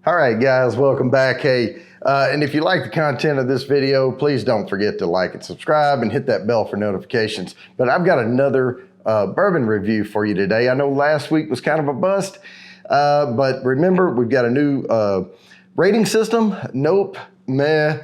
All right, guys, welcome back. Hey, and if you like the content of this video, please don't forget to like and subscribe and hit that bell for notifications. But I've got another bourbon review for you today. I know last week was kind of a bust, but remember, we've got a new rating system. Nope, meh,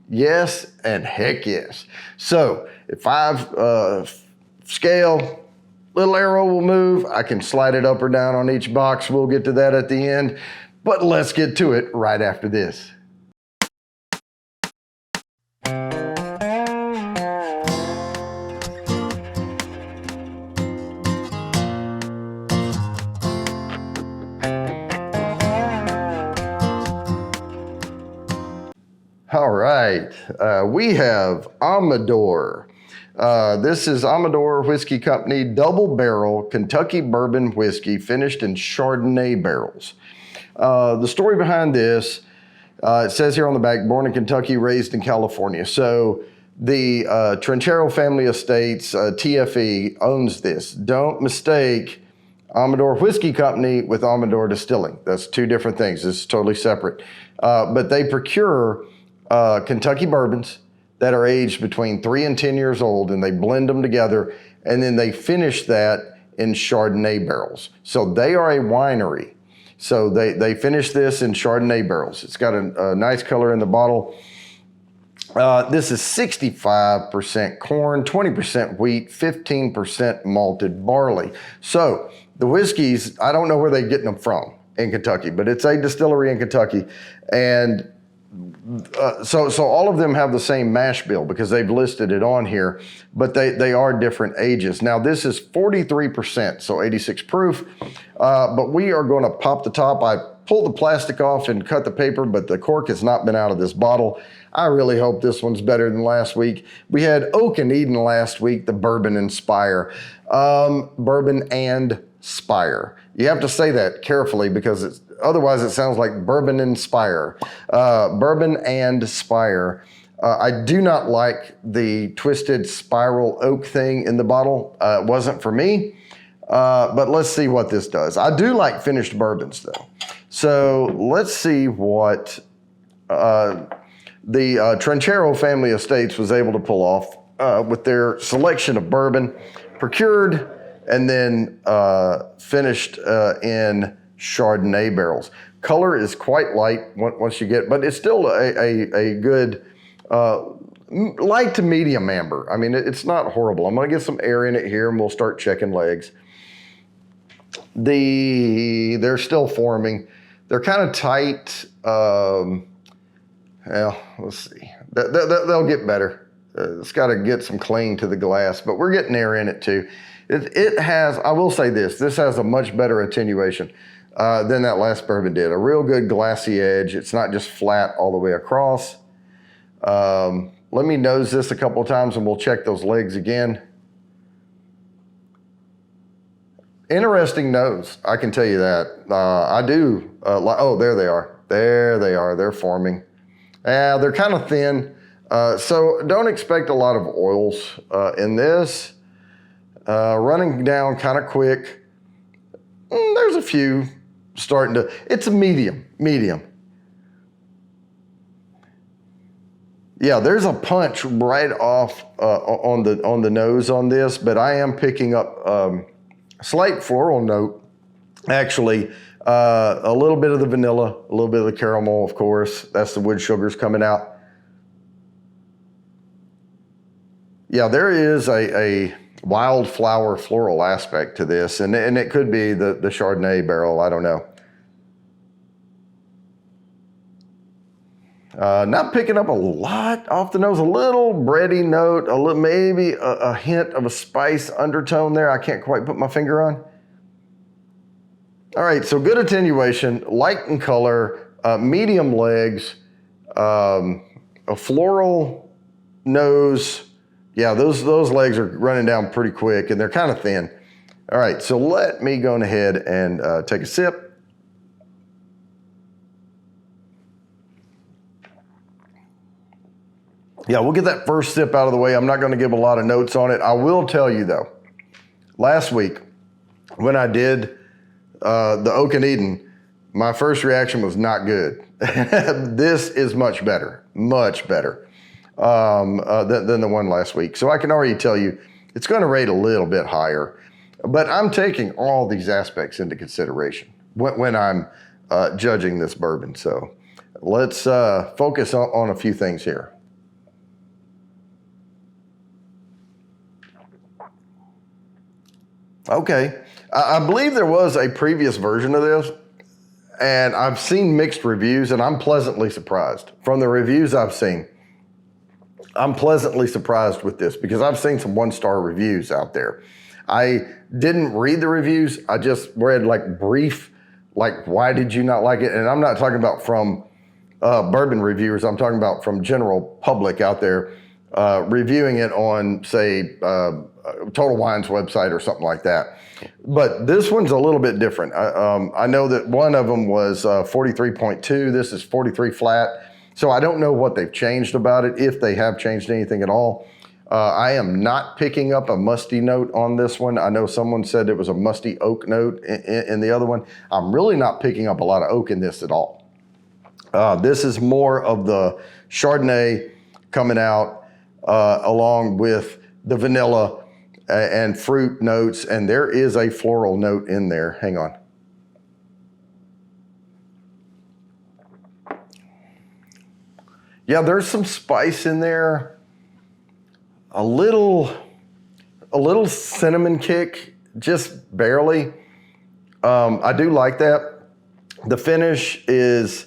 yes, and heck yes. So if 5 scale, little arrow will move. I can slide it up or down on each box. We'll get to that at the end. But let's get to it right after this. All right, we have Amador. This is Amador Whiskey Company Double Barrel Kentucky Bourbon Whiskey finished in Chardonnay barrels. The story behind this, it says here on the back, born in Kentucky, raised in California. So the Trinchero Family Estates, TFE, owns this. Don't mistake Amador Whiskey Company with Amador Distilling. That's two different things. This is totally separate. But they procure Kentucky bourbons that are aged between 3 and 10 years old, and they blend them together, and then they finish that in Chardonnay barrels. So they are a winery. So they finish this in Chardonnay barrels. It's got a nice color in the bottle. This is 65% corn, 20% wheat, 15% malted barley. So the whiskeys, I don't know where they're getting them from in Kentucky, but it's a distillery in Kentucky. And so all of them have the same mash bill because they've listed it on here, but they are different ages. Now this is 43%, so 86 proof, but we are going to pop the top. I pulled the plastic off and cut the paper, but the cork has not been out of this bottle. I really hope this one's better than last week. We had Oak and Eden last week, the Bourbon and Spire. Bourbon and Spire. You have to say that carefully because otherwise it sounds like Bourbon and Spire. Bourbon and Spire. I do not like the twisted spiral oak thing in the bottle. It wasn't for me, but let's see what this does. I do like finished bourbons though. So let's see what the Trinchero Family Estates was able to pull off with their selection of bourbon, procured, and then finished in Chardonnay barrels. Color is quite light once you get, but it's still a good light to medium amber. I mean, it's not horrible. I'm gonna get some air in it here and we'll start checking legs. They're still forming. They're kind of tight. Well, let's see. They'll get better. It's got to get some cling to the glass, but we're getting air in it too. It has, I will say this has a much better attenuation than that last bourbon did. A real good glassy edge. It's not just flat all the way across. Let me nose this a couple of times and we'll check those legs again. Interesting nose, I can tell you that. I do, oh, there they are. There they are, they're forming. They're kind of thin, so don't expect a lot of oils in this. Running down kind of quick. There's a few starting to, it's a medium. Yeah, there's a punch right off on the nose on this, but I am picking up slight floral note, actually, a little bit of the vanilla, a little bit of the caramel, of course. That's the wood sugars coming out. Yeah, there is a wildflower floral aspect to this, and it could be the Chardonnay barrel, I don't know. Not picking up a lot off the nose, a little bready note, a little, maybe a hint of a spice undertone there. I can't quite put my finger on. All right, so good attenuation, light in color, medium legs, a floral nose. Yeah, those legs are running down pretty quick and they're kind of thin. All right, so let me go ahead and take a sip. Yeah, we'll get that first sip out of the way. I'm not going to give a lot of notes on it. I will tell you though, last week when I did the Oak and Eden, My first reaction was not good. This is much better than the one last week. So I can already tell you it's going to rate a little bit higher, but I'm taking all these aspects into consideration when I'm judging this bourbon. So let's focus on a few things here. Okay, I believe there was a previous version of this, and I've seen mixed reviews, and I'm pleasantly surprised. From the reviews I've seen, I'm pleasantly surprised with this because I've seen some one-star reviews out there. I didn't read the reviews. I just read like brief, like, why did you not like it? And I'm not talking about from bourbon reviewers. I'm talking about from general public out there reviewing it on, say, Total Wine's website or something like that. But this one's a little bit different. I know that one of them was 43.2. This is 43 flat. So I don't know what they've changed about it, if they have changed anything at all. I am not picking up a musty note on this one. I know someone said it was a musty oak note in the other one. I'm really not picking up a lot of oak in this at all. This is more of the Chardonnay coming out along with the vanilla and fruit notes, and there is a floral note in there. Hang on. Yeah, there's some spice in there. A little cinnamon kick, just barely. I do like that. The finish is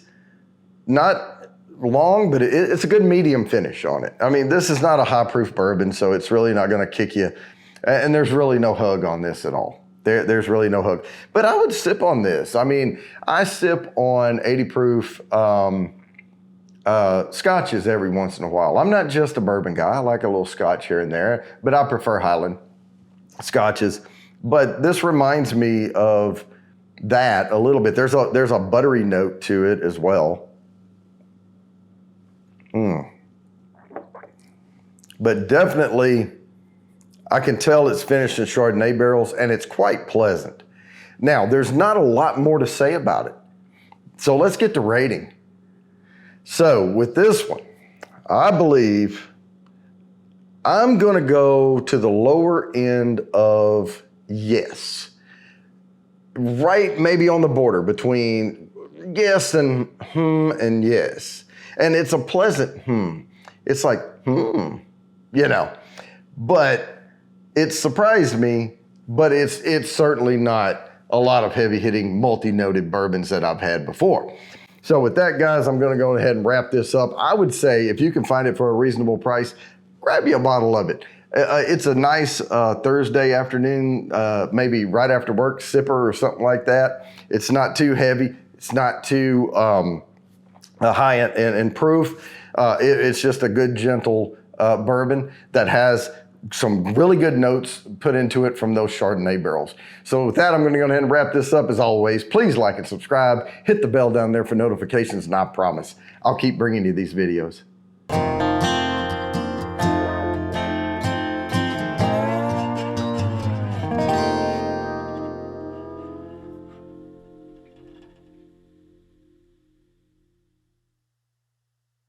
not long, but it's a good medium finish on it. I mean, this is not a high proof bourbon, so it's really not gonna kick you. And there's really no hug on this at all. There's really no hug. But I would sip on this. I mean, I sip on 80 proof scotches every once in a while. I'm not just a bourbon guy. I like a little scotch here and there, but I prefer Highland scotches. But this reminds me of that a little bit. There's a buttery note to it as well. But definitely, I can tell it's finished in Chardonnay barrels, and it's quite pleasant. Now, there's not a lot more to say about it. So let's get to rating. So with this one, I believe I'm gonna go to the lower end of yes. Right, maybe on the border between yes and yes. And it's a pleasant It's like you know. But it surprised me, but it's certainly not a lot of heavy hitting multi-noted bourbons that I've had before. So with that, guys, I'm gonna go ahead and wrap this up. I would say if you can find it for a reasonable price, grab you a bottle of it. It's a nice Thursday afternoon, maybe right after work, sipper or something like that. It's not too heavy. It's not too high in proof. It's just a good, gentle bourbon that has some really good notes put into it from those Chardonnay barrels. So with that, I'm gonna go ahead and wrap this up. As always, please like and subscribe, hit the bell down there for notifications, and I promise I'll keep bringing you these videos.